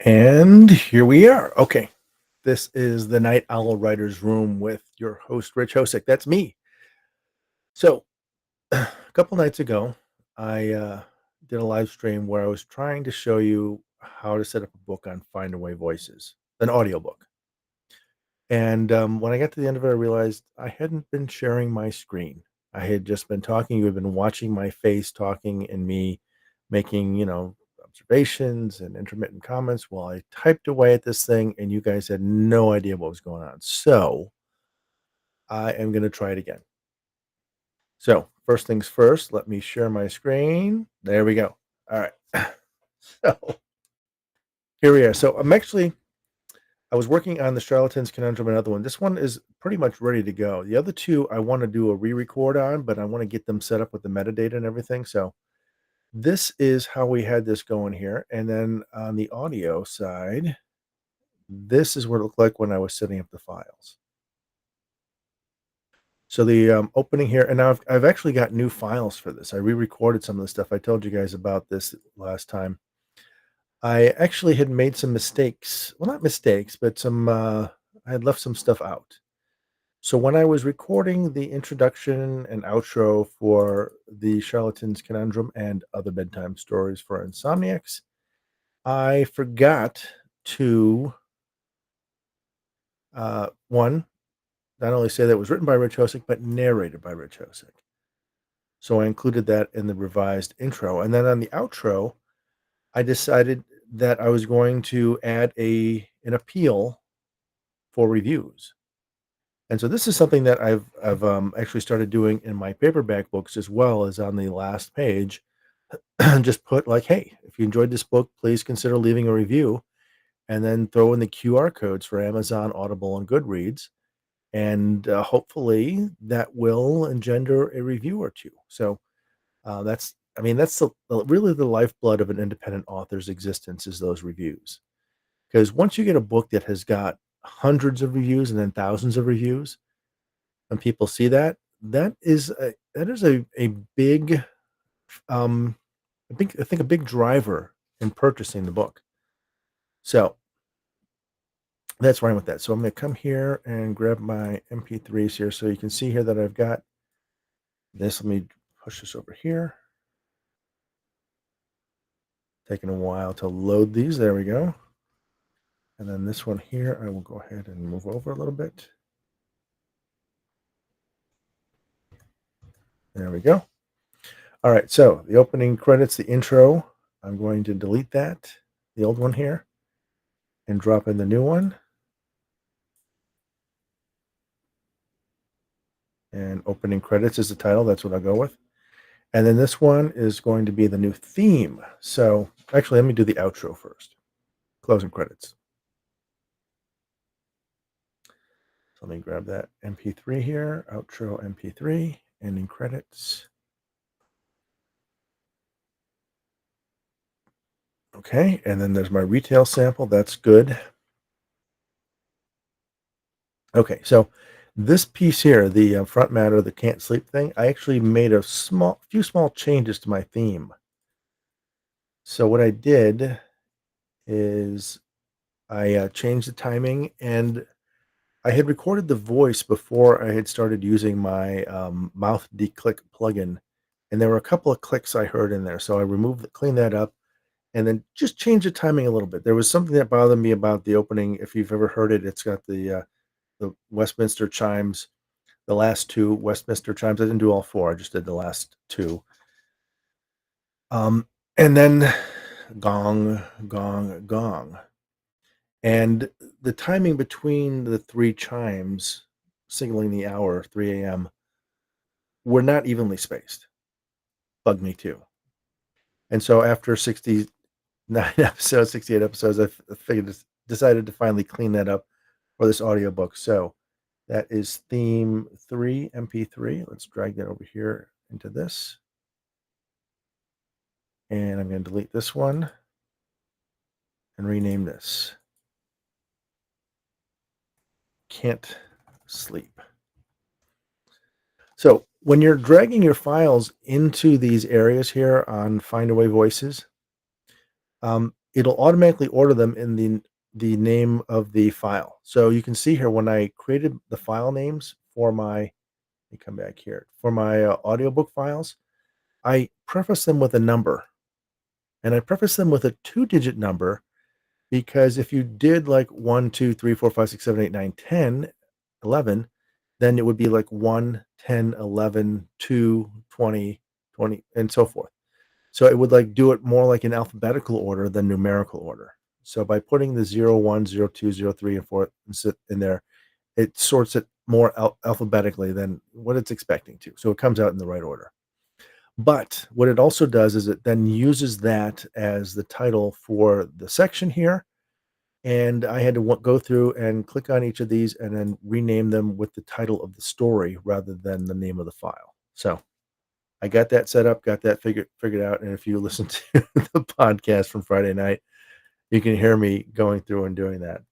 And here we are. Okay. This is the Night Owl Writer's Room with your host, Rich Hosick. That's me. So, a couple nights ago, I did a live stream where I was trying to show you how to set up a book on Findaway Voices, an audiobook. And when I got to the end of it, I realized I hadn't been sharing my screen. I had just been talking. You had been watching my face talking and me making, observations and intermittent comments while I typed away at this thing, and you guys had no idea what was going on. So I am going to try it again. So, first things first, let me share my screen. There we go. All right. So, here we are. So, I was working on the Charlatans Conundrum, another one. This one is pretty much ready to go. The other two I want to do a re-record on, but I want to get them set up with the metadata and everything. So this is how we had this going here. And then on the audio side, this is what it looked like when I was setting up the files. So the opening here, and now I've actually got new files for this. I re-recorded some of the stuff. I told you guys about this last time. I actually had made some mistakes. Well, not mistakes, but I had left some stuff out. So when I was recording the introduction and outro for the Charlatan's Conundrum and other bedtime stories for insomniacs, I forgot to one, not only say that it was written by Rich Hosick, but narrated by Rich Hosick. So I included that in the revised intro. And then on the outro, I decided that I was going to add an appeal for reviews. And so this is something that I've actually started doing in my paperback books as well as on the last page. Just put like, hey, if you enjoyed this book, please consider leaving a review, and then throw in the QR codes for Amazon, Audible, and Goodreads. And hopefully that will engender a review or two. So that's really the lifeblood of an independent author's existence is those reviews. Because once you get a book that has got hundreds of reviews and then thousands of reviews, when people see that, that is a big I think a big driver in purchasing the book. So that's where I'm with that. So I'm going to come here and grab my MP3s here, so you can see here that I've got this. Let me push this over here. Taking a while to load these. There we go. And then this one here, I will go ahead and move over a little bit. There we go. All right, so the opening credits, the intro, I'm going to delete that, the old one here, and drop in the new one. And opening credits is the title. That's what I'll go with. And then this one is going to be the new theme. So actually, let me do the outro first. Closing credits. So let me grab that MP3 here, outro MP3, ending credits. Okay, and then there's my retail sample. That's good. Okay, so this piece here, the front matter, the can't sleep thing, I actually made a few small changes to my theme. So what I did is I changed the timing, and I had recorded the voice before I had started using my mouth declick plugin, and there were a couple of clicks I heard in there. So I cleaned that up, and then just changed the timing a little bit. There was something that bothered me about the opening. If you've ever heard it, it's got the Westminster chimes, the last two Westminster chimes. I didn't do all four. I just did the last two. And then gong, gong, gong. And the timing between the three chimes signaling the hour, 3 a.m., were not evenly spaced. Bugged me too. And so after 69 episodes, 68 episodes, decided to finally clean that up for this audiobook. So that is theme 3, MP3. Let's drag that over here into this. And I'm going to delete this one and rename this Can't Sleep. So when you're dragging your files into these areas here on Findaway Voices, it'll automatically order them in the name of the file. So you can see here when I created the file names for my let me come back here. For my audiobook files, I preface them with a number, and I preface them with a two-digit number because if you did like 1, 2, 3, 4, 5, 6, 7, 8, 9, 10, 11, then it would be like 1, 10, 11, 2, 20, 20, and so forth. So it would like do it more like in alphabetical order than numerical order. So by putting the 0, 1, 0, 2, 0, 3, and 4 in there, it sorts it more alphabetically than what it's expecting to. So it comes out in the right order. But what it also does is it then uses that as the title for the section here. And I had to go through and click on each of these and then rename them with the title of the story rather than the name of the file. So I got that set up, got that figured out. And if you listen to the podcast from Friday night, you can hear me going through and doing that.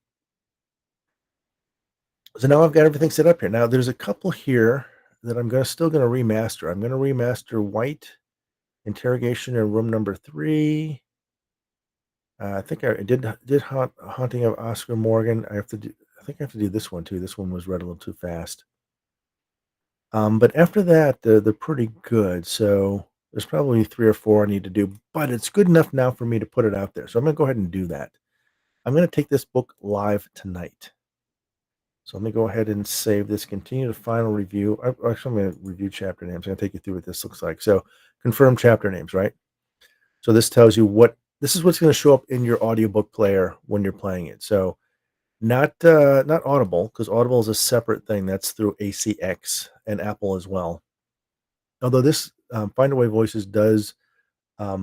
So now I've got everything set up here. Now there's a couple here that I'm still gonna remaster. I'm gonna remaster White Interrogation in Room Number 3. I think I did Haunting of Oscar Morgan. I think I have to do this one too. This one was read a little too fast. But after that, they're pretty good. So there's probably 3 or 4 I need to do, but it's good enough now for me to put it out there. So I'm gonna go ahead and do that. I'm gonna take this book live tonight. So let me go ahead and save this. Continue the final review. Actually, I'm going to review chapter names. I'm going to take you through what this looks like. So confirm chapter names, right? So this tells you this is what's going to show up in your audiobook player when you're playing it. So not Audible, because Audible is a separate thing. That's through ACX and Apple as well. Although this Findaway Voices does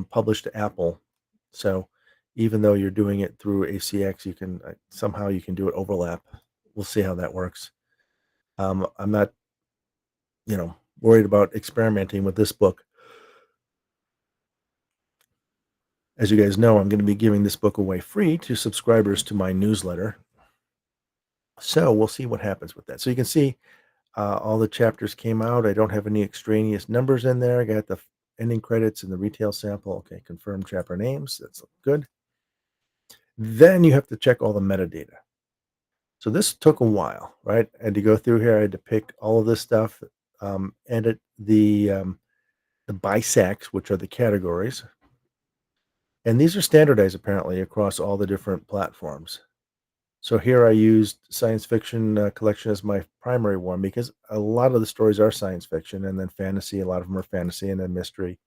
publish to Apple. So even though you're doing it through ACX, you can somehow you can do it overlap. We'll see how that works. I'm not, worried about experimenting with this book. As you guys know, I'm going to be giving this book away free to subscribers to my newsletter. So we'll see what happens with that. So you can see all the chapters came out. I don't have any extraneous numbers in there. I got the ending credits and the retail sample. Okay, confirm chapter names. That's good. Then you have to check all the metadata. So this took a while, right? I had to go through here. I had to pick all of this stuff, edit the BISACs, which are the categories. And these are standardized apparently across all the different platforms. So here I used science fiction collection as my primary one because a lot of the stories are science fiction, and then fantasy. A lot of them are fantasy, and then mystery.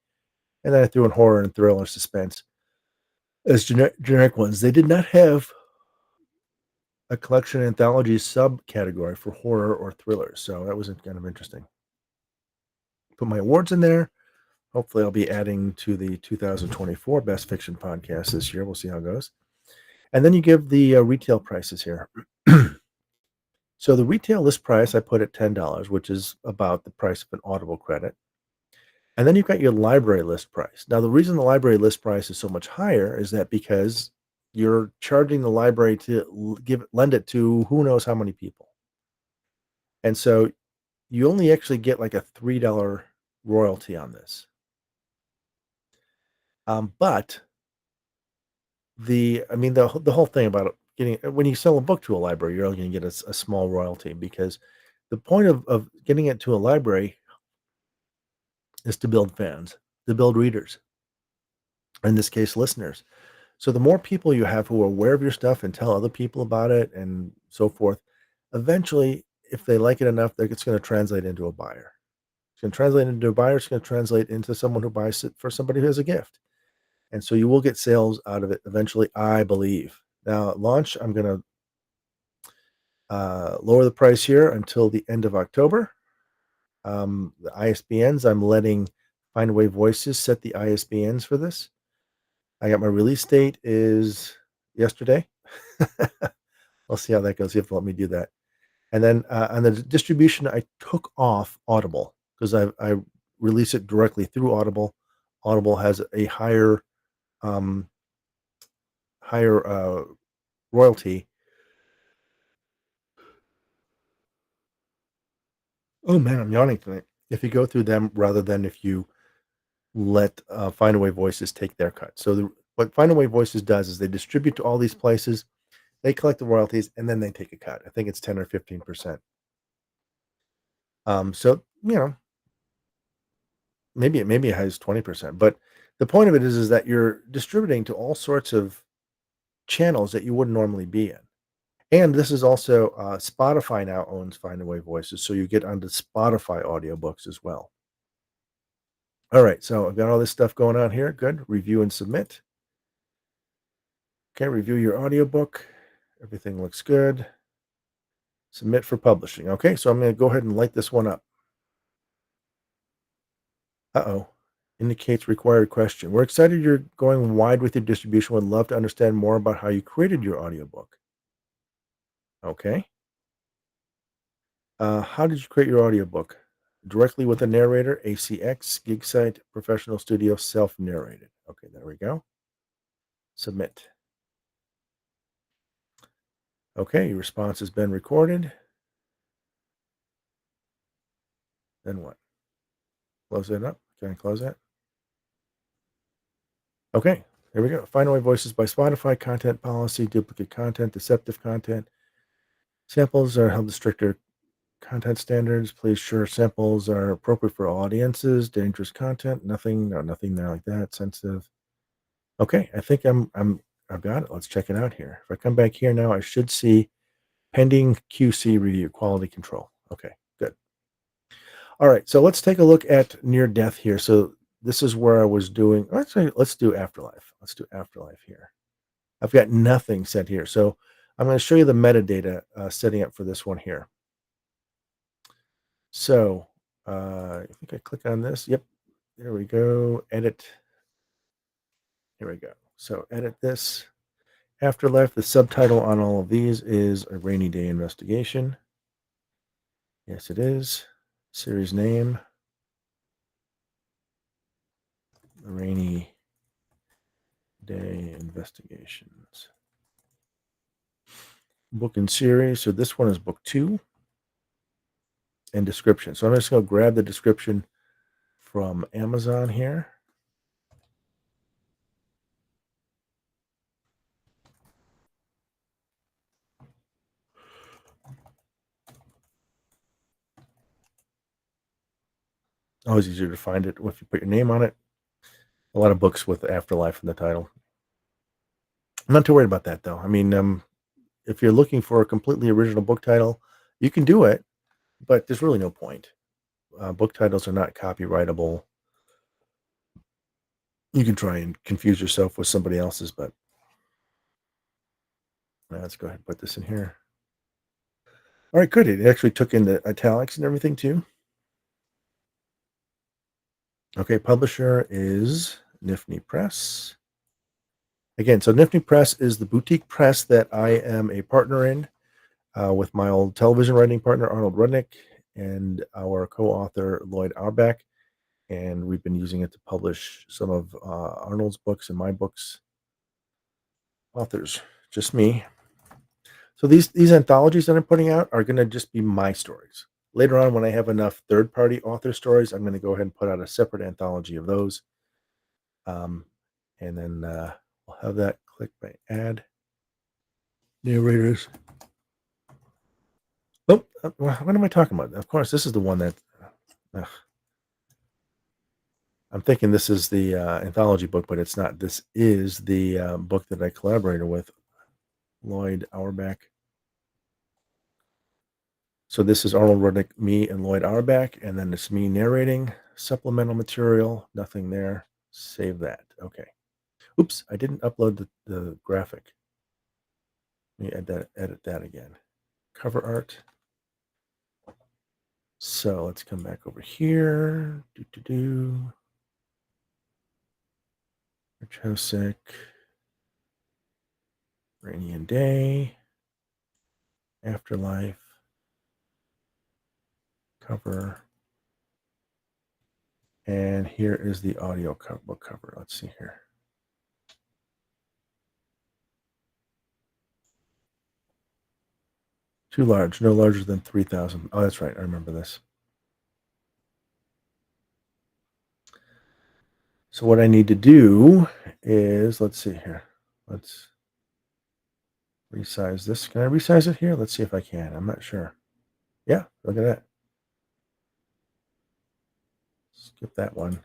And then I threw in horror and thriller suspense as generic ones. They did not have a collection anthology subcategory for horror or thrillers. So that was kind of interesting. Put my awards in there. Hopefully I'll be adding to the 2024 Best Fiction Podcast this year. We'll see how it goes. And then you give the retail prices here. So the retail list price I put at $10, which is about the price of an Audible credit. And then you've got your library list price. Now, the reason the library list price is so much higher is that because you're charging the library to lend it to who knows how many people. And so you only actually get like a $3 royalty on this. But the whole thing about it getting when you sell a book to a library, you're only going to get a small royalty because the point of getting it to a library is to build fans, to build readers, in this case, listeners. So the more people you have who are aware of your stuff and tell other people about it and so forth, eventually, if they like it enough, it's going to translate into a buyer. It's going to translate into a buyer. It's going to translate into someone who buys it for somebody who has a gift. And so you will get sales out of it eventually, I believe. Now, at launch, I'm going to lower the price here until the end of October. The ISBNs, I'm letting Findaway Voices set the ISBNs for this. I got my release date is yesterday. I'll see how that goes. You have to let me do that. And then on the distribution, I took off Audible because I release it directly through Audible. Audible has a higher royalty. Oh man, I'm yawning tonight. If you go through them rather than if you let Findaway Voices take their cut. So What Findaway Voices does is they distribute to all these places, they collect the royalties, and then they take a cut. I think it's 10 or 15%. So, maybe it has 20%, but the point of it is that you're distributing to all sorts of channels that you wouldn't normally be in. And this is also Spotify now owns Findaway Voices, so you get onto Spotify audiobooks as well. All right, so I've got all this stuff going on here. Good. Review and submit. Okay, review your audiobook. Everything looks good. Submit for publishing. Okay, so I'm going to go ahead and light this one up. Uh-oh. Indicates required question. We're excited you're going wide with your distribution. Would love to understand more about how you created your audiobook. Okay. How did you create your audiobook? Directly with a narrator, ACX, gig site, professional studio, self-narrated. Okay, there we go. Submit. Okay, your response has been recorded. Then what? Close it up. Can I close that? Okay, there we go. Finaway Voices by Spotify, content policy, duplicate content, deceptive content. Samples are held to stricter content standards. Please sure samples are appropriate for all audiences. Dangerous content, nothing, no, nothing there like that. Sensitive. Okay, I think I've got it. Let's check it out here. If I come back here now, I should see pending QC review, quality control. Okay, good. All right, so let's take a look at near death here. So this is where I was doing. Actually, let's do afterlife. Let's do afterlife here. I've got nothing set here, so I'm going to show you the metadata setting up for this one here. So I think I click on this. Yep, there we go. Edit. Here we go. So edit this. Afterlife. The subtitle on all of these is A Rainy Day Investigation. Yes, it is. Series name. A Rainy Day Investigations. Book and series. So this one is book 2. And description. So I'm just going to grab the description from Amazon here. Always easier to find it if you put your name on it. A lot of books with afterlife in the title. I'm not too worried about that though. I mean, if you're looking for a completely original book title, you can do it, but there's really no point. Book titles are not copyrightable. You can try and confuse yourself with somebody else's, but let's go ahead and put this in here. All right, good. It actually took in the italics and everything too. Okay, publisher is Nifty Press. Again, so Nifty Press is the boutique press that I am a partner in with my old television writing partner, Arnold Rudnick, and our co-author, Lloyd Auerbach. And we've been using it to publish some of Arnold's books and my books. Authors, just me. So these anthologies that I'm putting out are going to just be my stories. Later on, when I have enough third-party author stories, I'm going to go ahead and put out a separate anthology of those. And then we'll have that. Click by add narrators. Oh, what am I talking about? Of course, this is the one that I'm thinking this is the anthology book, but it's not. This is the book that I collaborated with Lloyd Auerbach. So this is Arnold Rudnick, me, and Lloyd Auerbach, and then it's me narrating. Supplemental material, nothing there. Save that. Okay. Oops, I didn't upload the graphic. Let me edit that again. Cover art. So let's come back over here. Rich Hosick. Rainy Day. Afterlife. Cover. And here is the audio book cover. Let's see here. Too large, no larger than 3,000. Oh, that's right. I remember this. So what I need to do is, let's see here. Let's resize this. Can I resize it here? Let's see if I can. I'm not sure. Yeah, look at that. Skip that one.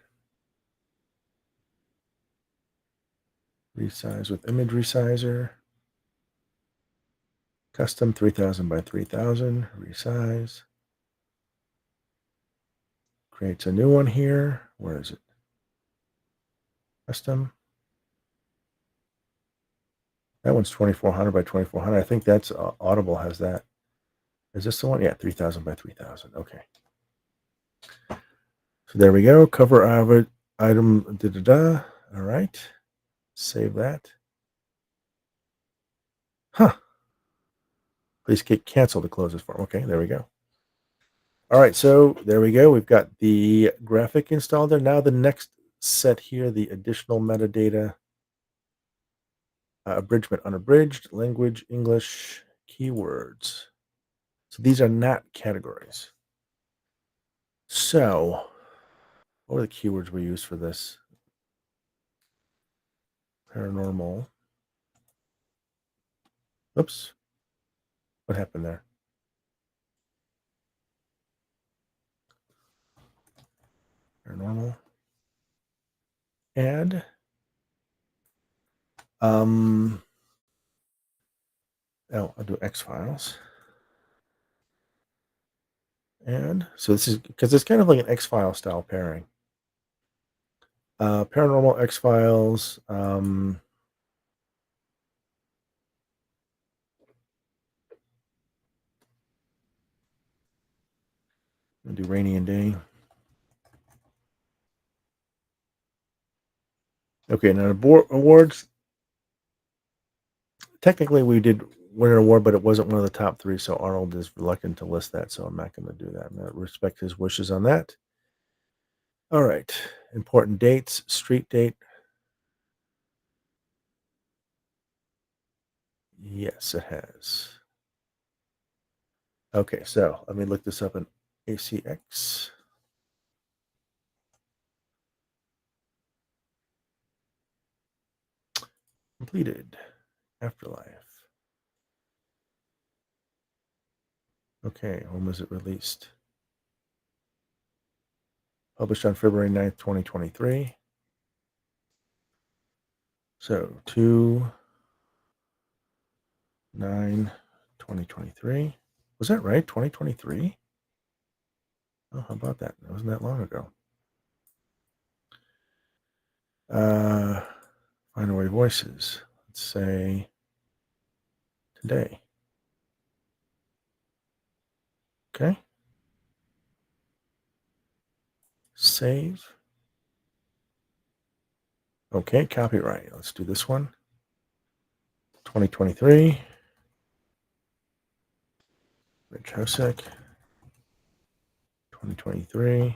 Resize with image resizer. Custom 3000 by 3000. Resize. Creates a new one here. Where is it? Custom. That one's 2400 by 2400. I think that's Audible has that. Is this the one? Yeah, 3000 by 3000. Okay. So there we go. Cover item. Da da da. All right. Save that. Huh. Please cancel to close this form. Okay, there we go. All right, so there we go. We've got the graphic installed there. Now the next set here, the additional metadata, abridgment, unabridged, language, English, keywords. So these are not categories. So what were the keywords we used for this? Paranormal. Oops. What happened there? Paranormal. Add. Oh, I'll do X files. And so this is because it's kind of like an X file style pairing. Paranormal X Files. I'll do Rainy and Day. Okay, now awards. Technically, we did win an award, but it wasn't one of the top three, so Arnold is reluctant to list that, so I'm not going to do that. I'm going to respect his wishes on that. All right. Important dates. Street date. Yes, it has. Okay, so let me look this up in ACX. Completed. Afterlife. Okay, when was it released? Published on February 9th, 2023. So 2/9/2023. Was that right? 2023? Oh, how about that? That wasn't that long ago. Findaway Voices. Let's say today. Okay. Save. Okay, copyright. Let's do this one. 2023. Rich Hosek. 2023.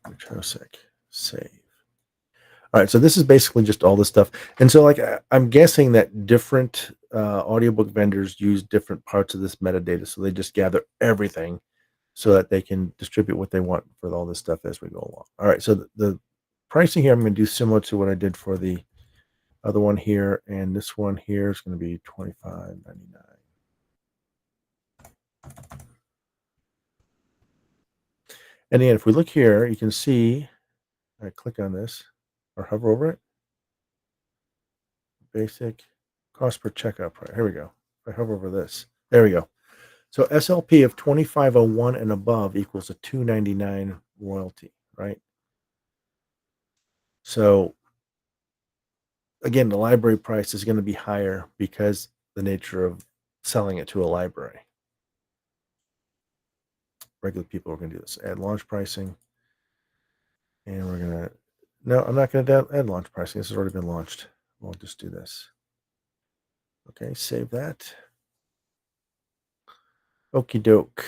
Rich Hosek. Save. All right, so this is basically just all this stuff. And so like I'm guessing that different audiobook vendors use different parts of this metadata. So they just gather everything so that they can distribute what they want for all this stuff as we go along. All right, so the pricing here I'm going to do similar to what I did for the other one here, and this one here is going to be $25.99. And then if we look here, you can see, I click on this or hover over it, basic cost per checkout price. Here we go. If I hover over this, there we go. So SLP of 2501 and above equals a $2.99 royalty, right? So again, the library price is going to be higher because the nature of selling it to a library. Regular people are going to do this. Add launch pricing. And we're going to, no, I'm not going to add launch pricing. This has already been launched. We'll just do this. Okay, save that. Okie doke.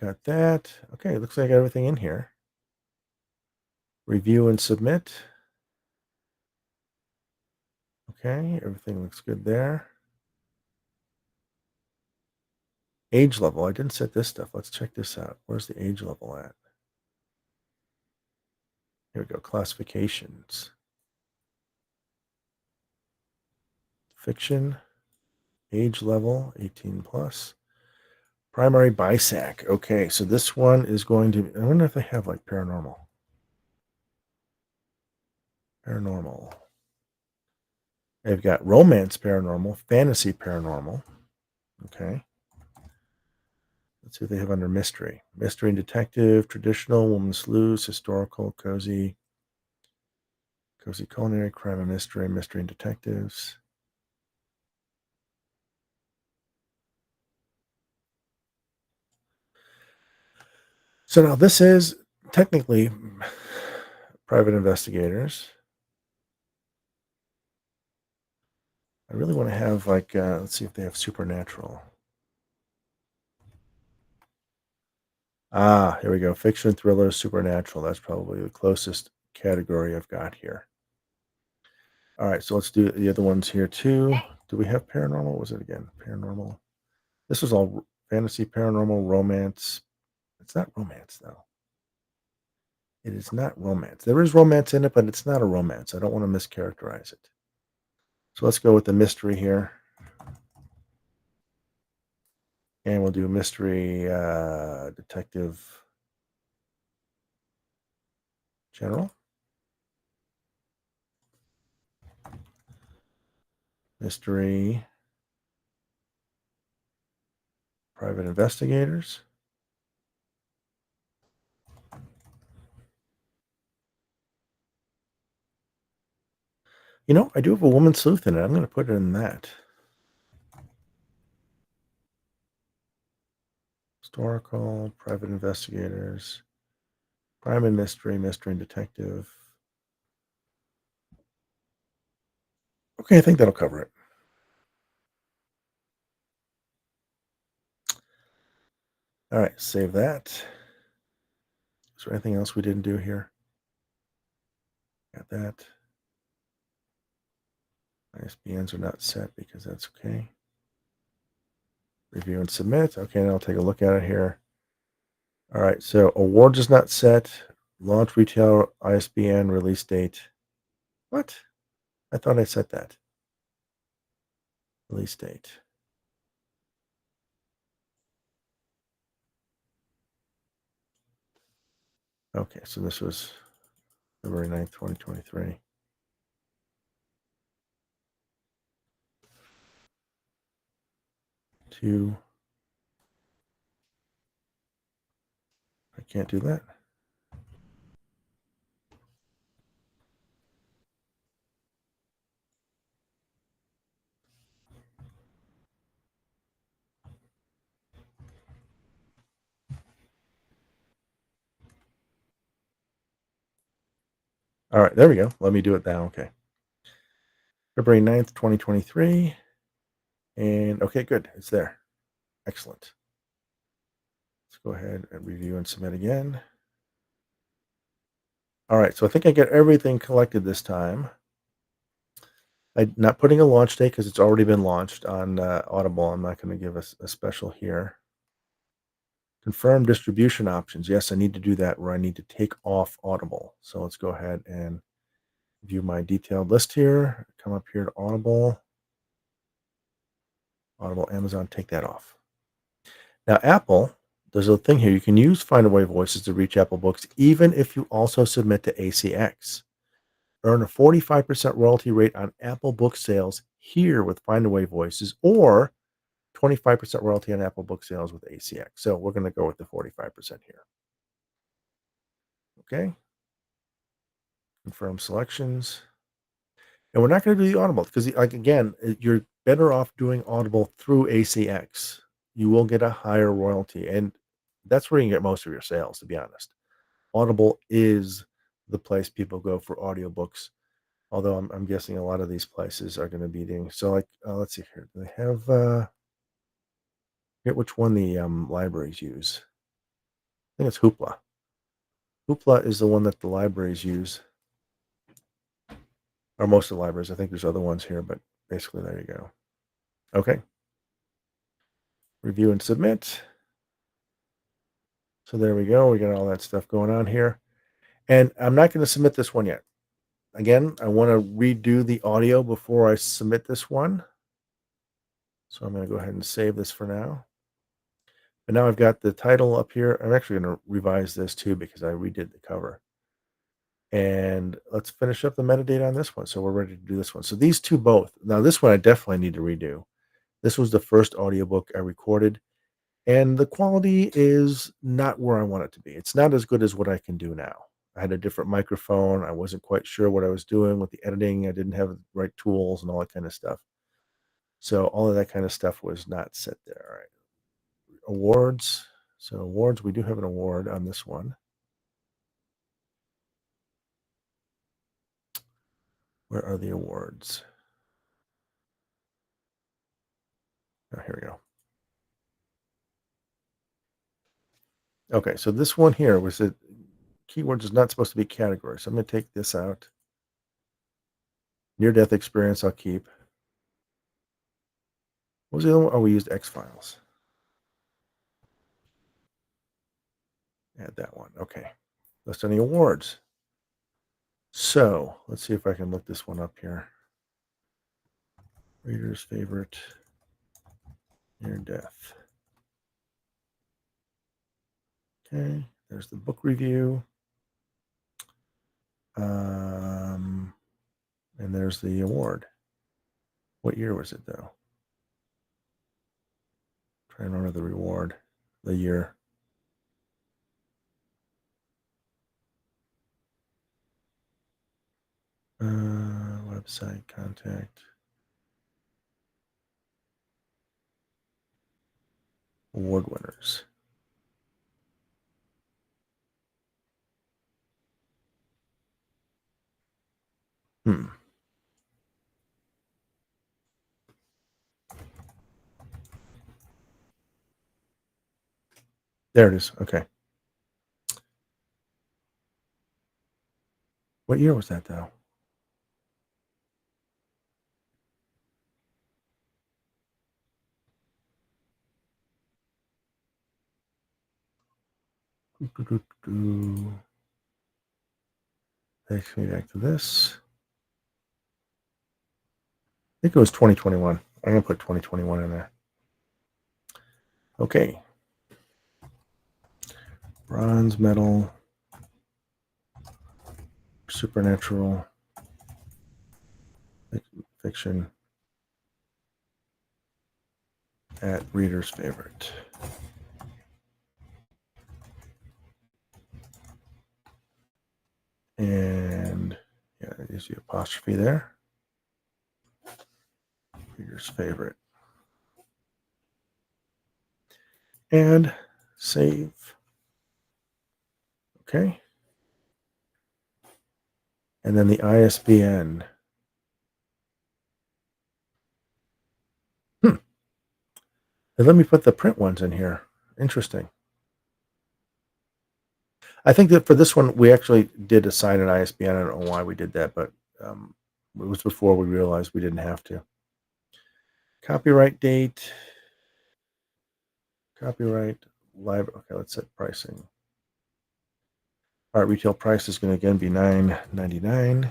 Got that. Okay, looks like I got everything in here. Review and submit. Okay, everything looks good there. Age level. I didn't set this stuff. Let's check this out. Where's the age level at? Here we go. Classifications. Fiction, age level 18 plus. Primary BISAC. Okay, so this one is going to. I wonder if they have like paranormal. Paranormal. They've got romance paranormal, fantasy paranormal. Okay. Let's see what they have under mystery. Mystery and detective, traditional, woman sleuths, historical, cozy culinary, crime and mystery and detectives. So now this is technically private investigators. I really want to have like, let's see if they have supernatural. Ah, here we go. Fiction, thriller, supernatural. That's probably the closest category I've got here. All right, so let's do the other ones here too. Do we have paranormal? What was it again? Paranormal. This was all fantasy, paranormal, romance. It's not romance though. It is not romance. There is romance in it, but it's not a romance. I don't want to mischaracterize it. So let's go with the mystery here. And we'll do mystery, detective general, mystery, private investigators. I do have a woman sleuth in it. I'm going to put it in that. Historical, private investigators, crime and mystery and detective. Okay, I think that'll cover it. All right, save that. Is there anything else we didn't do here? Got that. ISBNs are not set because that's okay. Review and submit. Okay, now I'll take a look at it here. All right, so award is not set. Launch retail ISBN release date. What? I thought I set that. Release date. Okay, so this was February 9th, 2023. Two. I can't do that. All right, there we go. Let me do it now. Okay. February 9th, 2023. And okay, good. It's there. Excellent. Let's go ahead and review and submit again. All right, so I think I get everything collected this time. I'm not putting a launch date because it's already been launched on Audible. I'm not going to give us a special here. Confirm distribution options. Yes, I need to do that where I need to take off Audible. So let's go ahead and view my detailed list here. Come up here to Audible, Amazon, take that off. Now, Apple, there's a thing here. You can use Findaway Voices to reach Apple Books even if you also submit to ACX. Earn a 45% royalty rate on Apple Book sales here with Findaway Voices or 25% royalty on Apple Book sales with ACX. So we're going to go with the 45% here. Okay. Confirm selections. And we're not going to do the Audible because, like, again, you're better off doing Audible through ACX. You will get a higher royalty. And that's where you can get most of your sales, to be honest. Audible is the place people go for audiobooks. Although I'm guessing a lot of these places are going to be doing so. Like, let's see here. Do they have? Forget which one the libraries use. I think it's Hoopla. Hoopla is the one that the libraries use, or most of the libraries. I think there's other ones here, but basically there you go. Okay. Review and submit. So there we go. We got all that stuff going on here, and I'm not going to submit this one yet. again, I want to redo the audio before I submit this one. So I'm going to go ahead and save this for now. But now I've got the title up here. I'm actually going to revise this too because I redid the cover. And let's finish up the metadata on this one. So we're ready to do this one. So these two both. Now this one I definitely need to redo. This was the first audiobook I recorded, and the quality is not where I want it to be. It's not as good as what I can do now. I had a different microphone. I wasn't quite sure what I was doing with the editing. I didn't have the right tools and all that kind of stuff. So all of that kind of stuff was not set there. All right. Awards. So awards, we do have an award on this one. Where are the awards? Oh, here we go. Okay, so this one here was it. Keywords is not supposed to be category. So I'm going to take this out. Near death experience, I'll keep. What was the other one? Oh, we used X Files. Add that one. Okay. List any awards. So let's see if I can look this one up here. Reader's favorite near death. Okay. There's the book review. And there's the award. What year was it though? Trying to remember the reward, the year. Website contact. Award winners. There it is. Okay. What year was that though? Takes me back to this. I think it was 2021. I'm going to put 2021 in there. Okay. Bronze medal. Supernatural. Fiction. At reader's favorite. And yeah, there's the apostrophe there. Reader's favorite. And save. Okay. And then the ISBN. And let me put the print ones in here. Interesting. I think that for this one, we actually did assign an ISBN. I don't know why we did that, but it was before we realized we didn't have to. Copyright date. Copyright. Live. Okay, let's set pricing. All right, retail price is going to again be $9.99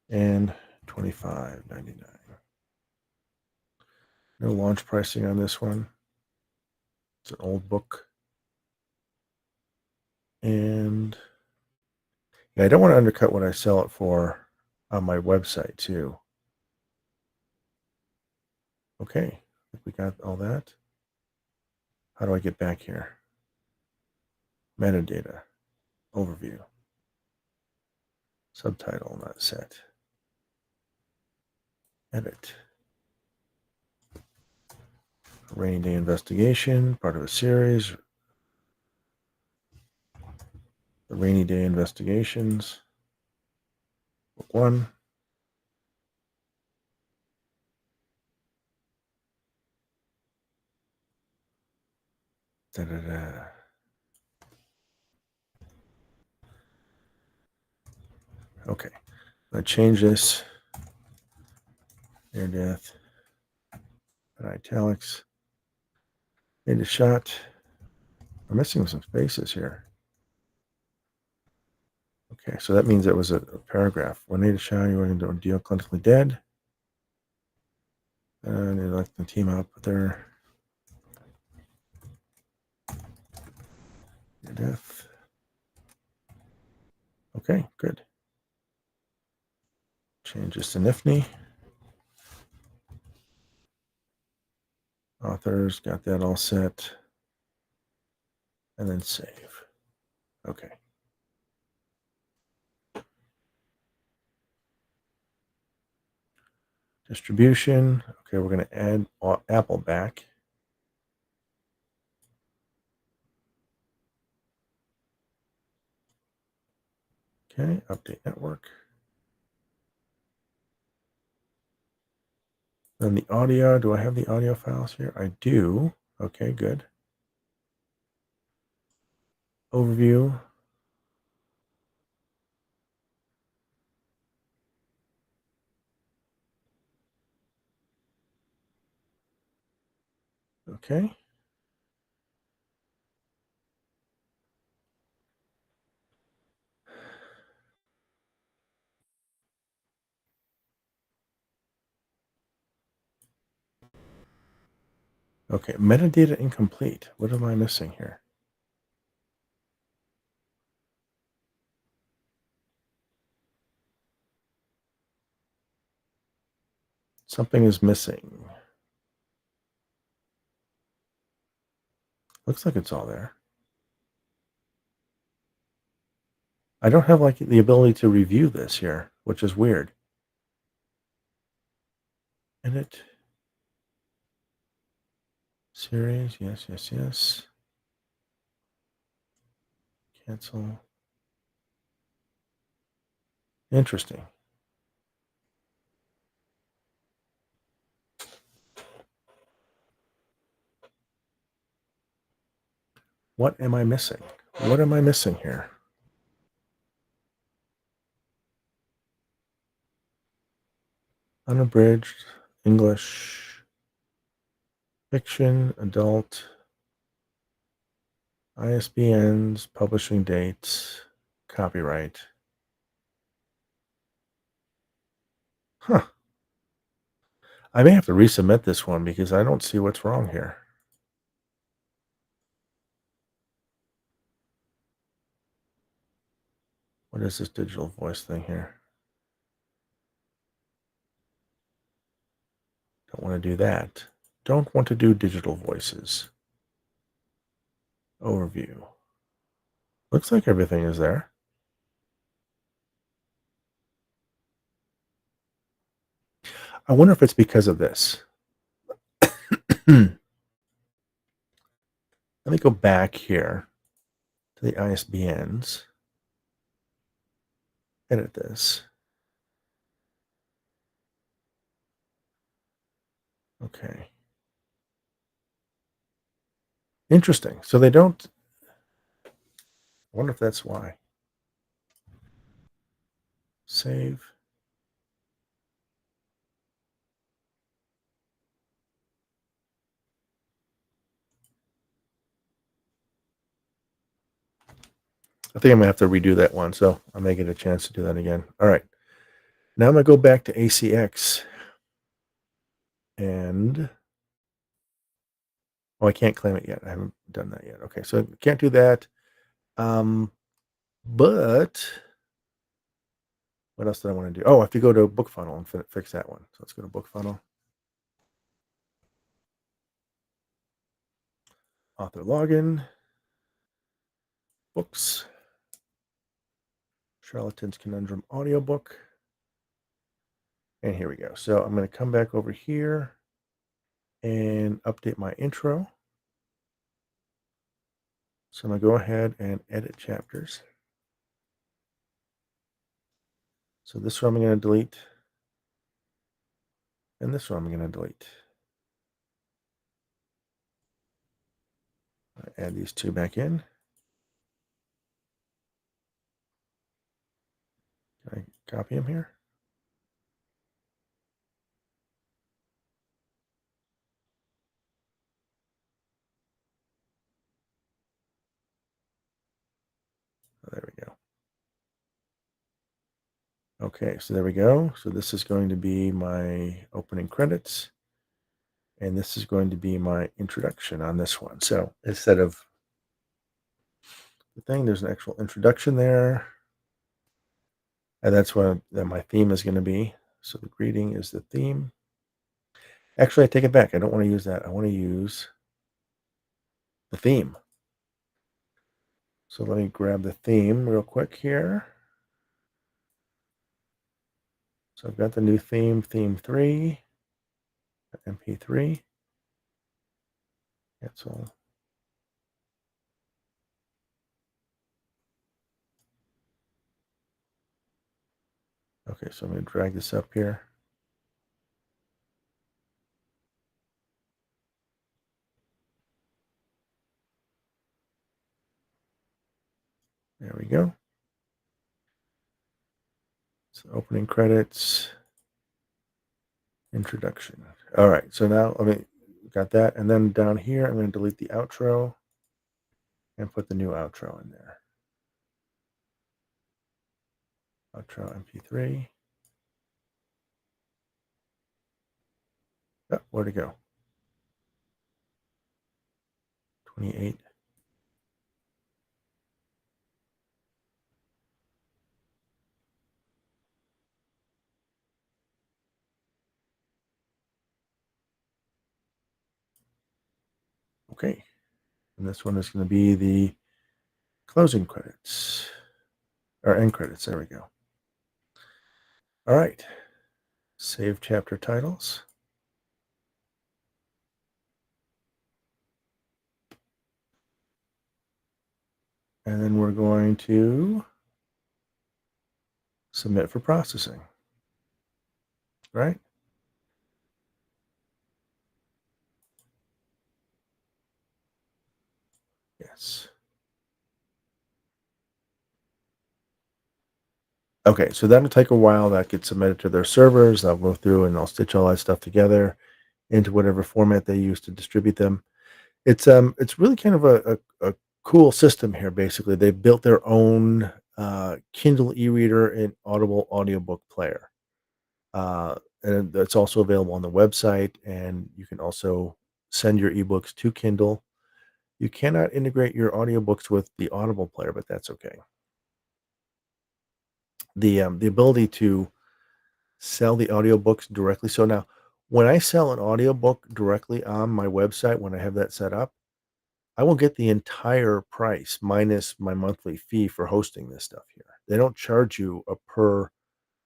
and $25.99. No launch pricing on this one. It's an old book. And yeah, I don't want to undercut what I sell it for on my website too. Okay, I think we got all that. How do I get back here? Metadata, overview, subtitle not set, edit. Rainy Day Investigation, part of a series. The Rainy Day Investigations, book 1. Da-da-da. Okay, I'm going to change this. Near death. And italics. Made a shot. I'm missing some spaces here. Okay, so that means it was a paragraph. When they shower, you went into ordeal clinically dead. And they like to team up with their death. Okay, good. Change this to Nifty. Authors, got that all set. And then save. Okay. Distribution. Okay, we're going to add Apple back. Okay, update network. Then the audio. Do I have the audio files here? I do. Okay, good. Overview. Okay. Okay, metadata incomplete. What am I missing here? Something is missing. Looks like it's all there. I don't have like the ability to review this here, which is weird. Edit. Series. Yes, yes, yes. Cancel. Interesting. What am I missing? What am I missing here? Unabridged, English, fiction, adult, ISBNs, publishing dates, copyright. Huh. I may have to resubmit this one because I don't see what's wrong here. What is this digital voice thing here? Don't want to do that. Don't want to do digital voices. Overview. Looks like everything is there. I wonder if it's because of this. Let me go back here to the ISBNs. Edit this. Okay. Interesting. So they don't. I wonder if that's why. Save. I think I'm going to have to redo that one. So I may get a chance to do that again. All right. Now I'm going to go back to ACX. And. Oh, I can't claim it yet. I haven't done that yet. Okay. So can't do that. But. What else did I want to do? Oh, I have to go to Book Funnel and fix that one. So let's go to Book Funnel. Author login. Books. Charlatan's Conundrum audiobook. And here we go. So I'm going to come back over here and update my intro. So I'm going to go ahead and edit chapters. So this one I'm going to delete. And this one I'm going to delete. Add these two back in. Can I copy them here? Oh, there we go. Okay, so there we go. So this is going to be my opening credits, and this is going to be my introduction on this one. So instead of the thing, there's an actual introduction there, and that's what that my theme is going to be. So the greeting is the theme. Actually, I take it back. I don't want to use that. I want to use the theme. So let me grab the theme real quick here. So I've got the new theme, theme 3, MP3. Cancel. Okay, so I'm going to drag this up here. There we go. So opening credits, introduction. All right, so now got that, and then down here I'm going to delete the outro and put the new outro in there. Outro MP3. Oh, where'd it go? 28. Okay, and this one is going to be the closing credits or end credits. There we go. All right, save chapter titles. And then we're going to submit for processing, right? Yes. Okay, so that'll take a while. That gets submitted to their servers. I'll go through and I'll stitch all that stuff together into whatever format they use to distribute them. It's really kind of a cool system here. Basically, they built their own Kindle e-reader and Audible audiobook player. And it's also available on the website, and you can also send your ebooks to Kindle. You cannot integrate your audiobooks with the Audible player, but that's okay. The ability to sell the audiobooks directly. So now, when I sell an audiobook directly on my website, when I have that set up, I will get the entire price minus my monthly fee for hosting this stuff here. They don't charge you a per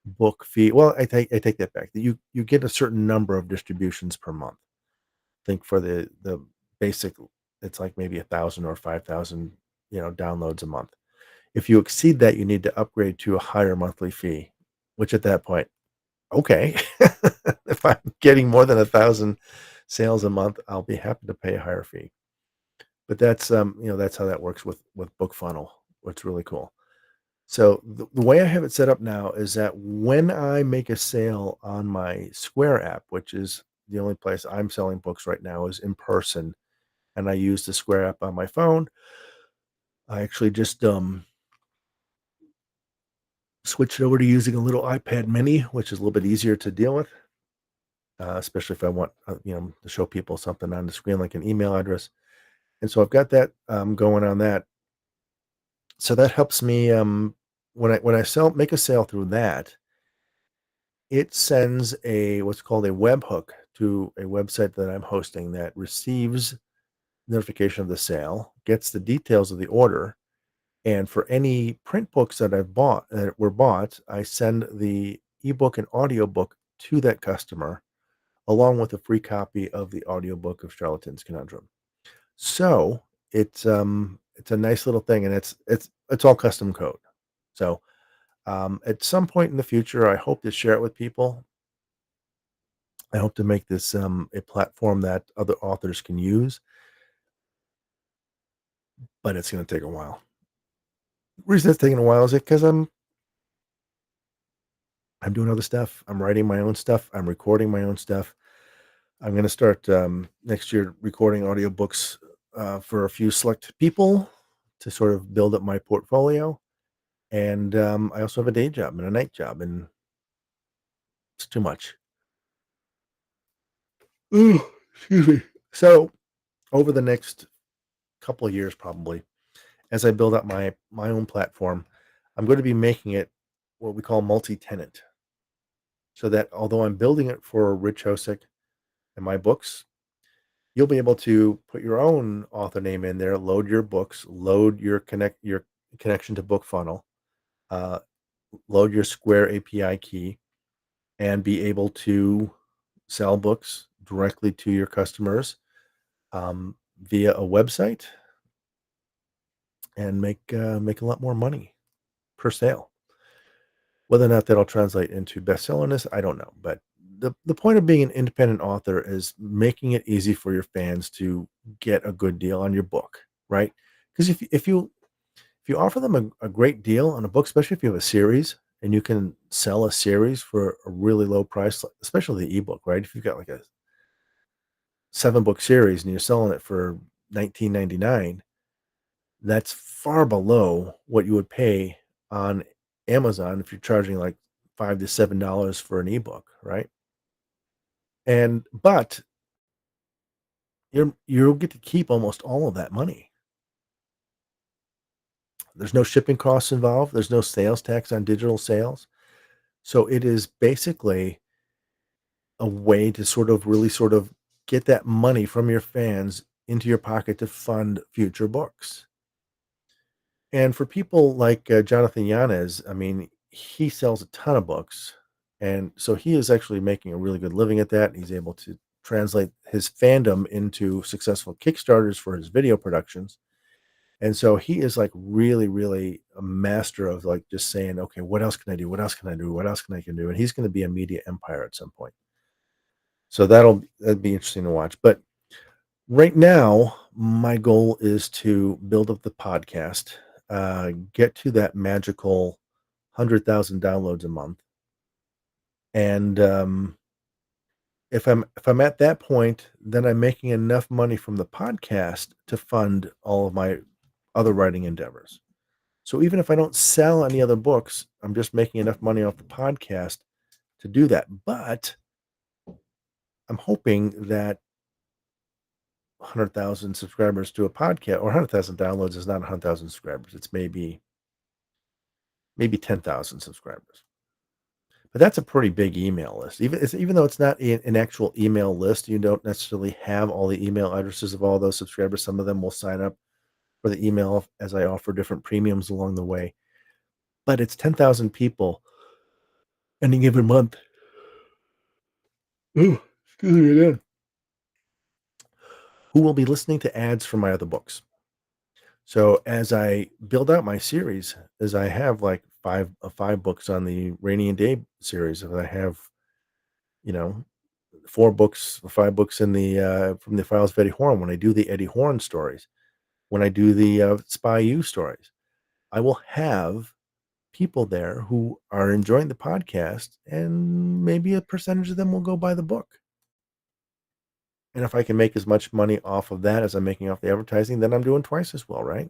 book fee. Well, I take that back. You get a certain number of distributions per month. I think for the basic, it's like maybe 1,000 or 5,000 downloads a month. If you exceed that, you need to upgrade to a higher monthly fee, which at that point, okay, if I'm getting more than 1,000 sales a month, I'll be happy to pay a higher fee. But that's how that works with Book Funnel. What's really cool. So the way I have it set up now is that when I make a sale on my Square app, which is the only place I'm selling books right now is in person, and I use the Square app on my phone. I actually just switched over to using a little iPad mini, which is a little bit easier to deal with, especially if I want to show people something on the screen like an email address. And so I've got that going on that. So that helps me when I sell make a sale through that, it sends a what's called a webhook to a website that I'm hosting that receives notification of the sale, gets the details of the order, and for any print books that I've bought that were bought, I send the ebook and audiobook to that customer along with a free copy of the audiobook of Charlatans Conundrum. So it's a nice little thing, and it's all custom code. So at some point in the future, I hope to share it with people. I hope to make this a platform that other authors can use, but it's going to take a while. The reason it's taking a while is because I'm doing other stuff. I'm writing my own stuff. I'm recording my own stuff. I'm going to start next year recording audiobooks for a few select people to sort of build up my portfolio. And I also have a day job and a night job, and it's too much. Ooh, excuse me. So over the next couple of years, probably, as I build up my own platform, I'm going to be making it what we call multi-tenant, so that although I'm building it for Rich Hosick and my books, you'll be able to put your own author name in there, load your books, load your connection to Book Funnel, uh, load your Square API key, and be able to sell books directly to your customers via a website and make a lot more money per sale. Whether or not that'll translate into bestsellerness, I don't know. But the point of being an independent author is making it easy for your fans to get a good deal on your book, right? Because if you offer them a great deal on a book, especially if you have a series and you can sell a series for a really low price, especially the ebook, right? If you've got like a 7 book series and you're selling it for 19.99, that's far below what you would pay on Amazon if you're charging like $5 to $7 for an ebook, right? And but you'll get to keep almost all of that money. There's no shipping costs involved. There's no sales tax on digital sales. So it is basically a way to sort of get that money from your fans into your pocket to fund future books. And for people like Jonathan Yanez, I mean, he sells a ton of books. And so he is actually making a really good living at that. He's able to translate his fandom into successful Kickstarters for his video productions. And so he is like really, really a master of like just saying, okay, what else can I do? What else can I do? What else can I can do? And he's going to be a media empire at some point. So that'd be interesting to watch. But right now, my goal is to build up the podcast, get to that magical 100,000 downloads a month, and if I'm at that point, then I'm making enough money from the podcast to fund all of my other writing endeavors. So even if I don't sell any other books, I'm just making enough money off the podcast to do that. But I'm hoping that 100,000 subscribers to a podcast or 100,000 downloads is not 100,000 subscribers. It's maybe 10,000 subscribers. But that's a pretty big email list. Even though it's not an actual email list, you don't necessarily have all the email addresses of all those subscribers. Some of them will sign up for the email as I offer different premiums along the way. But it's 10,000 people any given month. Ooh, excuse me again. Who will be listening to ads from my other books. So as I build out my series, as I have like five books on the Rainy and Day series, and I have, you know, 4 books or 5 books in the from the Files of Eddie Horn. When I do the Eddie Horn stories, when I do the Spy U stories, I will have people there who are enjoying the podcast, and maybe a percentage of them will go buy the book. And if I can make as much money off of that as I'm making off the advertising, then I'm doing twice as well, right?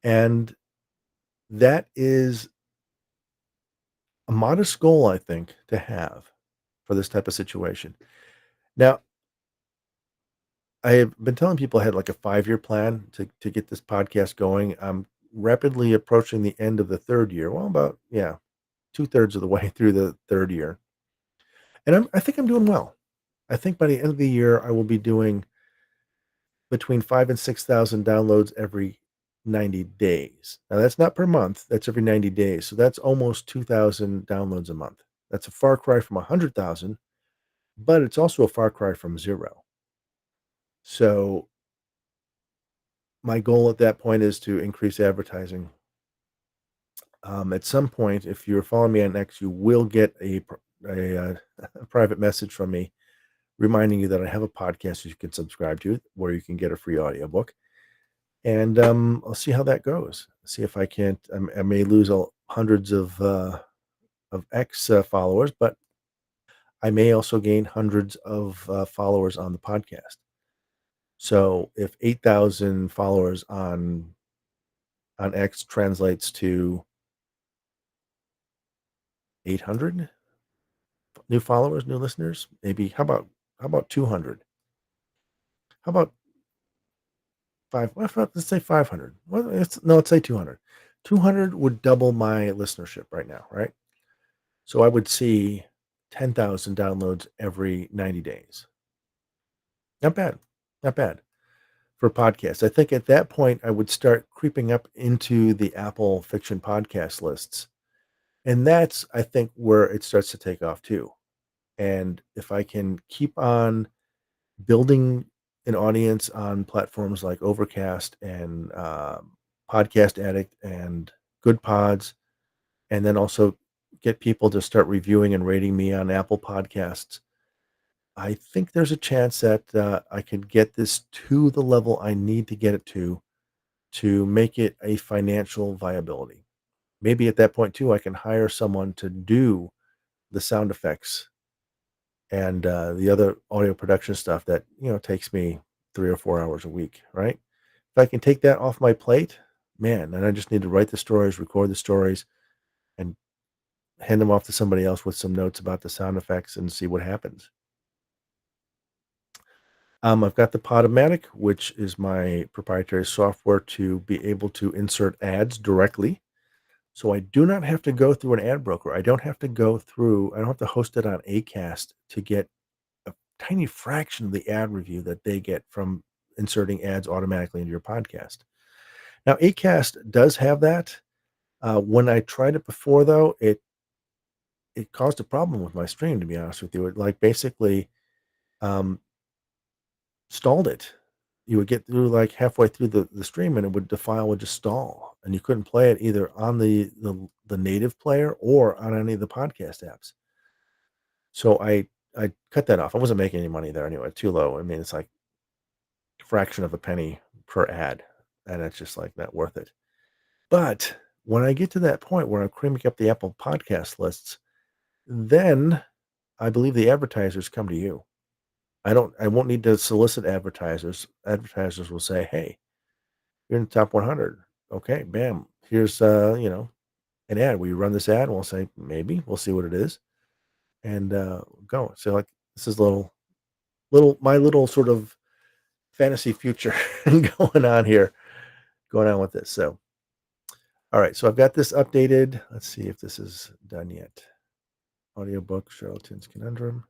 And that is a modest goal, I think, to have for this type of situation. Now, I have been telling people I had like a 5-year plan to get this podcast going. I'm rapidly approaching the end of the 3rd year. Well, about, yeah, 2/3 of the way through the 3rd year. And I think I'm doing well. I think by the end of the year, I will be doing between 5 and 6,000 downloads every 90 days. Now, that's not per month, that's every 90 days. So that's almost 2,000 downloads a month. That's a far cry from 100,000, but it's also a far cry from 0. So my goal at that point is to increase advertising. At some point, if you're following me on X, you will get a private message from me reminding you that I have a podcast you can subscribe to where you can get a free audiobook. And I'll see how that goes. See if I can't. I may lose hundreds of X followers, but I may also gain hundreds of followers on the podcast. So if 8,000 followers on on X translates to 800 new followers, new listeners. Maybe how about 200? How about let's say 500. Well, let's say 200. 200 would double my listenership right now, right? So I would see 10,000 downloads every 90 days. Not bad. Not bad for podcasts. I think at that point I would start creeping up into the Apple fiction podcast lists. And that's, I think, where it starts to take off too. And if I can keep on building an audience on platforms like Overcast and Podcast Addict and Good Pods, and then also get people to start reviewing and rating me on Apple Podcasts, I think there's a chance that I could get this to the level I need to get it to make it a financial viability. Maybe at that point too, I can hire someone to do the sound effects and the other audio production stuff that takes me 3 or 4 hours a week. Right? If I can take that off my plate, man, then I just need to write the stories, record the stories, and hand them off to somebody else with some notes about the sound effects and see what happens. I've got the Podomatic, which is my proprietary software to be able to insert ads directly. So I do not have to go through an ad broker. I don't have to host it on Acast to get a tiny fraction of the ad review that they get from inserting ads automatically into your podcast. Now, Acast does have that. When I tried it before, though, it caused a problem with my stream. To be honest with you, it like basically um, stalled it. You would get through like halfway through the stream, and the file would just stall, and you couldn't play it either on the native player or on any of the podcast apps. So I cut that off. I wasn't making any money there anyway. Too low. I mean, it's like a fraction of a penny per ad, and it's just like not worth it. But when I get to that point where I'm cranking up the Apple podcast lists, then I believe the advertisers come to you. I won't need to solicit advertisers. Advertisers will say, "Hey, you're in the top 100. Okay, bam. Here's an ad. Will you run this ad?" And we'll say, "Maybe. We'll see what it is." And go. So like this is little my little sort of fantasy future going on here, going on with this. So all right, so I've got this updated. Let's see if this is done yet. Audiobook, Charlton's Conundrum.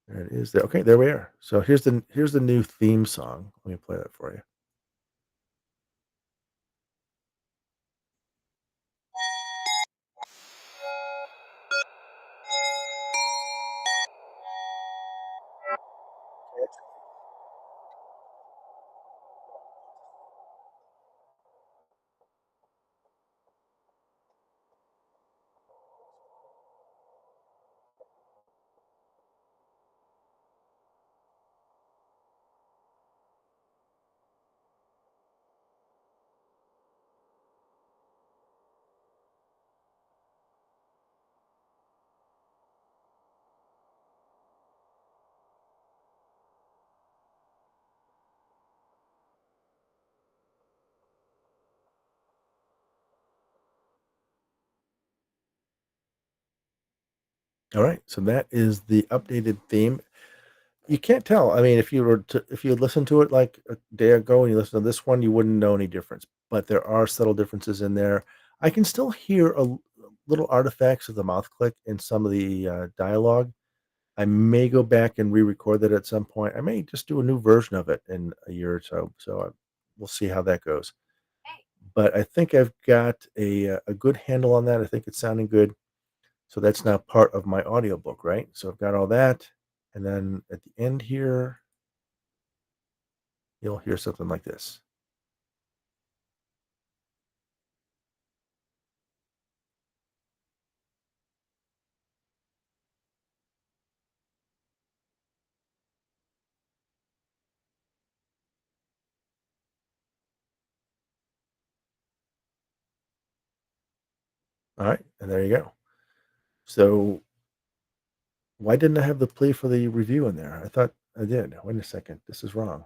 There it is. There. Okay, there we are. So here's the new theme song. Let me play that for you. All right, so that is the updated theme. You can't tell. I mean, if you listen to it like a day ago and you listen to this one, you wouldn't know any difference. But there are subtle differences in there. I can still hear little artifacts of the mouth click in some of the dialogue. I may go back and re-record that at some point. I may just do a new version of it in a year or so. So we'll see how that goes. But I think I've got a good handle on that. I think it's sounding good. So that's now part of my audiobook, right? So I've got all that. And then at the end here, you'll hear something like this. All right. And there you go. So why didn't I have the plea for the review in there? I thought I did. Wait a second. This is wrong.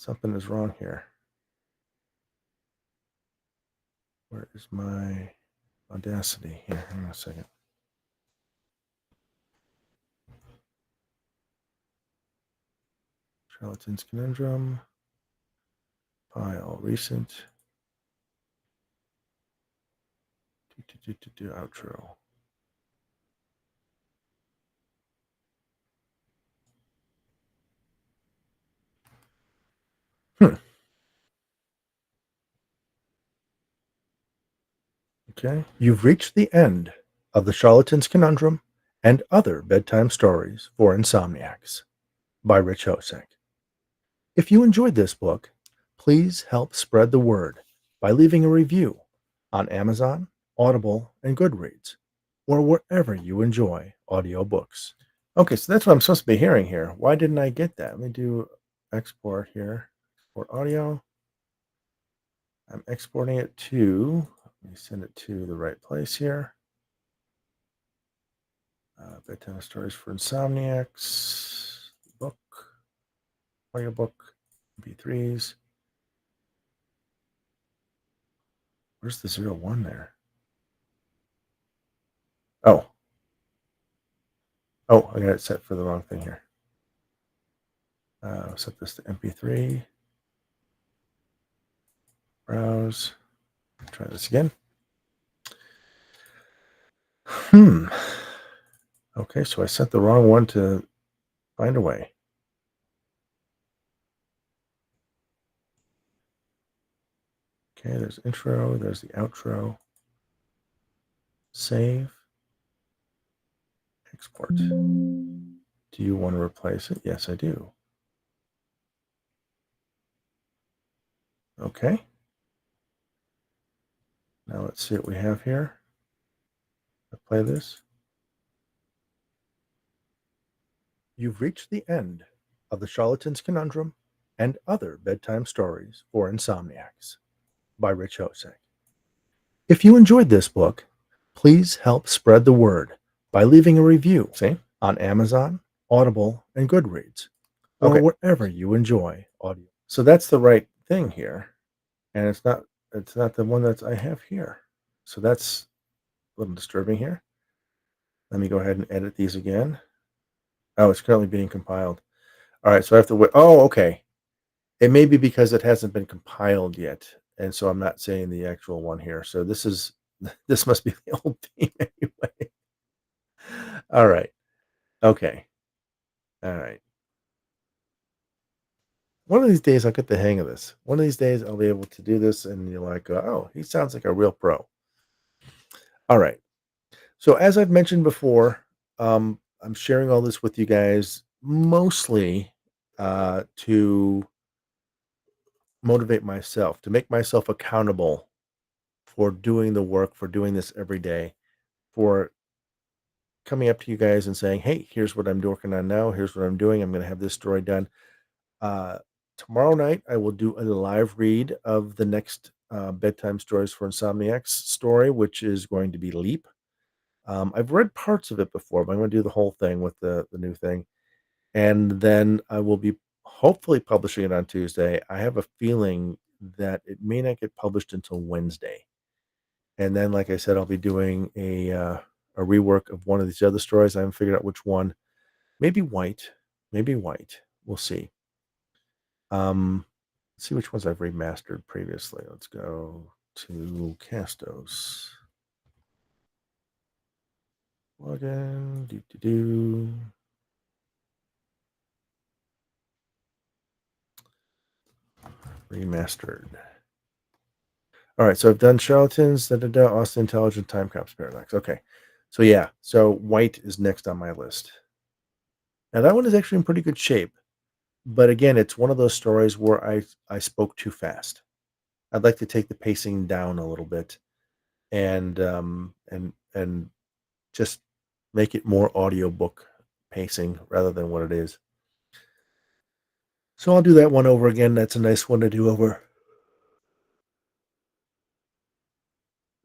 Something is wrong here. Where is my Audacity? Here, hang on a second. Charlatan's Conundrum. File. Recent. Outro. Hmm. Okay. You've reached the end of the Charlatan's Conundrum and Other Bedtime Stories for Insomniacs by Rich Hosek. If you enjoyed this book, please help spread the word by leaving a review on Amazon, Audible, and Goodreads, or wherever you enjoy audiobooks. Okay, so that's what I'm supposed to be hearing here. Why didn't I get that? Let me do export here. Export audio. I'm exporting it to, let me send it to the right place here. Bedtime Stories for Insomniacs, book, audiobook, MP3s. Where's the 01 there? Oh, I got it set for the wrong thing here. Set this to MP3. Browse. Try this again. Okay, so I sent the wrong one to Findaway. Okay, there's intro, there's the outro. Save. Export. Do you want to replace it? Yes, I do. Okay. Now let's see what we have here. I'll play this. You've reached the end of the Charlatan's Conundrum and Other Bedtime Stories for Insomniacs by Rich Hosek. If you enjoyed this book, please help spread the word by leaving a review, on Amazon, Audible, and Goodreads, or wherever you enjoy audio. So that's the right thing here, and it's not the one that I have here. So that's a little disturbing here. Let me go ahead and edit these again. Oh, it's currently being compiled. All right, so I have to wait. Oh, okay. It may be because it hasn't been compiled yet, and so I'm not saying the actual one here. So this must be the old theme anyway. All right. Okay. All right. One of these days I'll get the hang of this. One of these days I'll be able to do this, and you're like, oh, he sounds like a real pro. All right. So as I've mentioned before, I'm sharing all this with you guys mostly to motivate myself, to make myself accountable for doing the work, for doing this every day, for coming up to you guys and saying, "Hey, here's what I'm working on now. Here's what I'm doing. I'm going to have this story done." Uh, Tomorrow night, I will do a live read of the next bedtime stories for Insomniacs story, which is going to be Leap. I've read parts of it before, but I'm going to do the whole thing with the new thing, and then I will be hopefully publishing it on Tuesday. I have a feeling that it may not get published until Wednesday. And then, like I said, I'll be doing a rework of one of these other stories. I haven't figured out which one. Maybe White. Maybe White. We'll see. Let's see which ones I've remastered previously. Let's go to Castos. Login. Do. Remastered. All right, so I've done Charlatans, Austin Intelligent, Time Cops Paradox. Okay, so yeah, so White is next on my list. Now that one is actually in pretty good shape, but again, it's one of those stories where I spoke too fast. I'd like to take the pacing down a little bit, and just make it more audiobook pacing rather than what it is. So I'll do that one over again. That's a nice one to do over.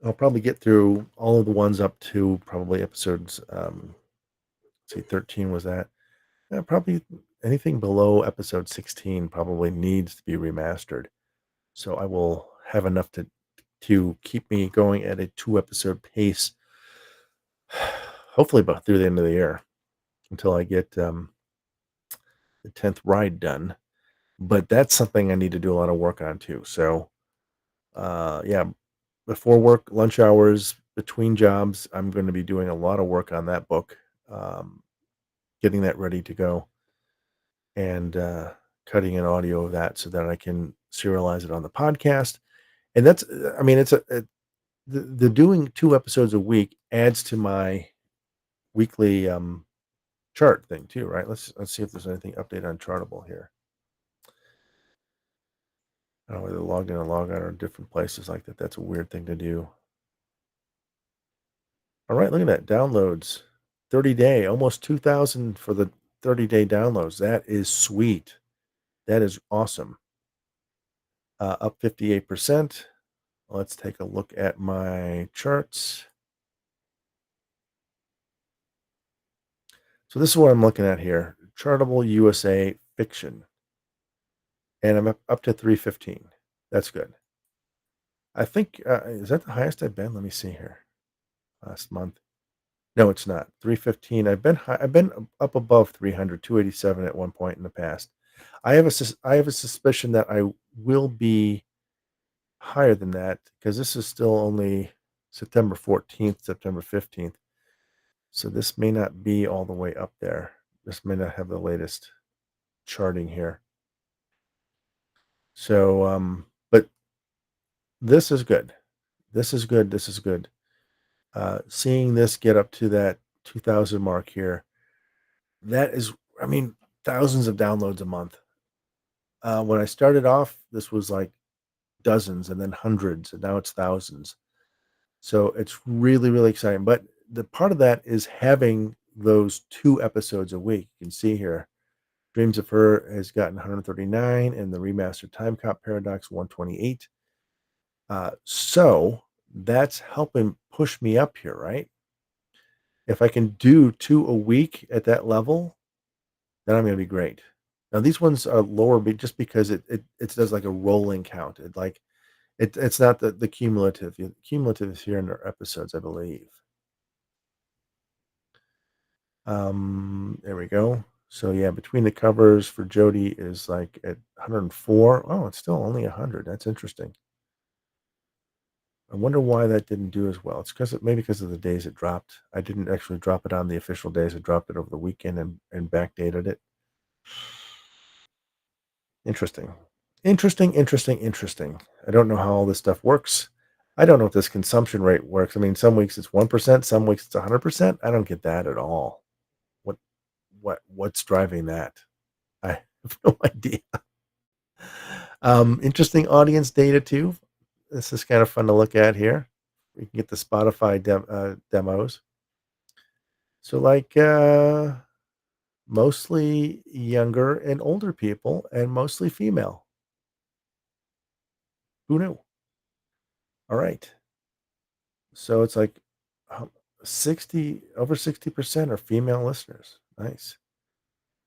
I'll probably get through all of the ones up to probably episodes. See, 13 was that. Yeah, probably anything below episode 16 probably needs to be remastered. So I will have enough to keep me going at a 2 episode pace, hopefully about through the end of the year until I get the 10th ride done. But that's something I need to do a lot of work on too. So yeah, before work, lunch hours, between jobs, I'm going to be doing a lot of work on that book, um, getting that ready to go, and cutting an audio of that so that I can serialize it on the podcast. And that's, I mean, the doing 2 episodes a week adds to my weekly chart thing too, right? Let's see if there's anything update on Chartable here. I don't know whether log in and log out are different places like that. That's a weird thing to do. All right, look at that. Downloads. 30-day, almost 2,000 for the 30-day downloads. That is sweet. That is awesome. Up 58%. Let's take a look at my charts. So this is what I'm looking at here. Chartable USA fiction. And I'm up to 315. That's good. I think, is that the highest I've been? Let me see here. Last month. No, it's not. 315. I've been high, I've been up above 300, 287 at one point in the past. I have a suspicion that I will be higher than that because this is still only September 14th, September 15th. So this may not be all the way up there. This may not have the latest charting here. So but this is good. This is good. This is good. Seeing this get up to that 2000 mark here, that is, I mean, thousands of downloads a month. When I started off, this was like dozens and then hundreds, and now it's thousands. So it's really, really exciting. But the part of that is having those 2 episodes a week. You can see here, Dreams of Her has gotten 139, and the remastered Time Cop Paradox 128. So that's helping push me up here, right? If I can do 2 a week at that level, then I'm going to be great. Now these ones are lower, just because it does like a rolling count. It's not the cumulative. Cumulative is here in our episodes, I believe. There we go. So yeah, Between the Covers for Jody is like at 104. Oh, it's still only 100. That's interesting. I wonder why that didn't do as well. It's maybe because of the days it dropped. I didn't actually drop it on the official days. I dropped it over the weekend and backdated it. Interesting. Interesting. I don't know how all this stuff works. I don't know if this consumption rate works. I mean, some weeks it's 1%, some weeks it's 100%. I don't get that at all. What what's driving that? I have no idea. Interesting audience data too. This is kind of fun to look at here. We can get the Spotify demos. So like mostly younger and older people and mostly female. Who knew? All right. So it's like 60 over 60% are female listeners. Nice.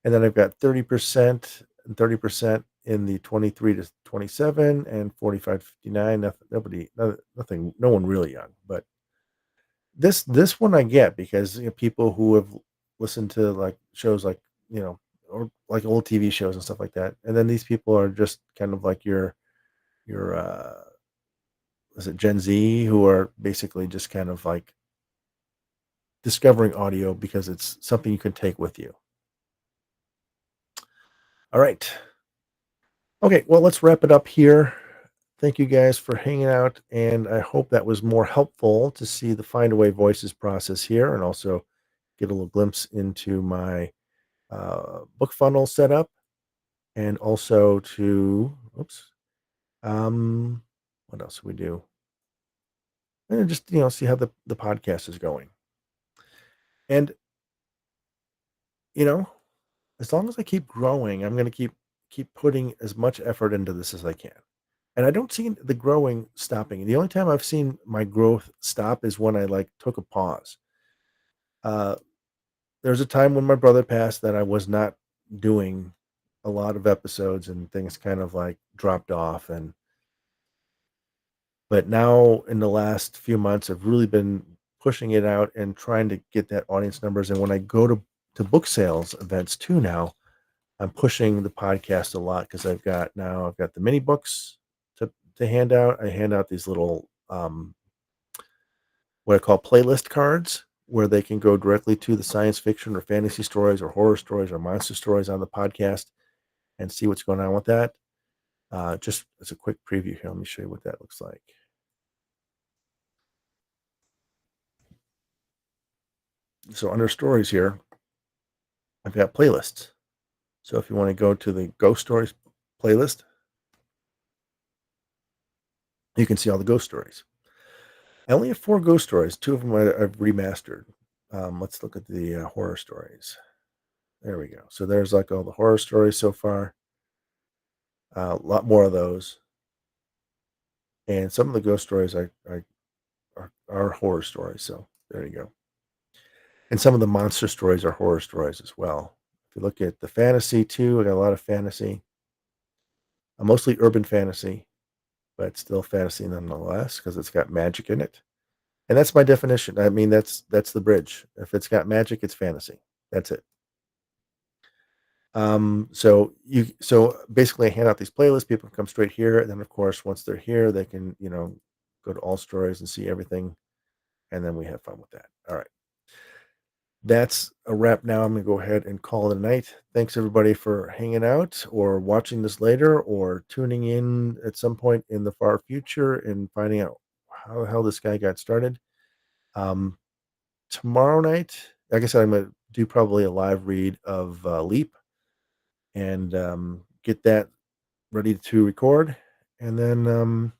And then I've got 30% and 30% in the 23 to 27 and 45 to 59. Nothing, no one really young. But this one I get because, people who have listened to like shows like, or like old TV shows and stuff like that. And then these people are just kind of like your is it Gen Z, who are basically just kind of like discovering audio because it's something you can take with you. All right. Okay, well, let's wrap it up here. Thank you guys for hanging out, and I hope that was more helpful to see the Findaway Voices process here and also get a little glimpse into my book funnel setup, and also to, oops, what else do we do? And just, see how the podcast is going. And, you know, as long as I keep growing, I'm going to keep putting as much effort into this as I can. And I don't see the growing stopping. The only time I've seen my growth stop is when I like took a pause. Uh, there was a time when my brother passed that I was not doing a lot of episodes and things kind of like dropped off. And but now in the last few months, I've really been pushing it out and trying to get that audience numbers. And when I go to book sales events too now, I'm pushing the podcast a lot because I've got the mini books to hand out. I hand out these little what I call playlist cards where they can go directly to the science fiction or fantasy stories or horror stories or monster stories on the podcast and see what's going on with that. Just as a quick preview here, let me show you what that looks like. So under stories here, I've got playlists. So if you want to go to the ghost stories playlist, you can see all the ghost stories. I only have 4 ghost stories. 2 of them I've remastered. Let's look at the horror stories. There we go. So there's like all the horror stories so far. A lot more of those, and some of the ghost stories are horror stories. So there you go. And some of the monster stories are horror stories as well. If you look at the fantasy too, I got a lot of fantasy. Mostly urban fantasy, but still fantasy nonetheless because it's got magic in it. And that's my definition. I mean, that's the bridge. If it's got magic, it's fantasy. That's it. So basically I hand out these playlists, people can come straight here, and then of course once they're here, they can, go to all stories and see everything, and then we have fun with that. All right. That's a wrap now. I'm gonna go ahead and call it a night. Thanks everybody for hanging out or watching this later or tuning in at some point in the far future and finding out how the hell this guy got started. Um, Tomorrow night, like I said, I'm gonna do probably a live read of Leap and get that ready to record. And then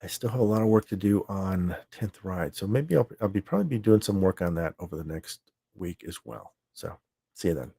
I still have a lot of work to do on 10th Ride. So maybe I'll be probably be doing some work on that over the next week as well. So see you then.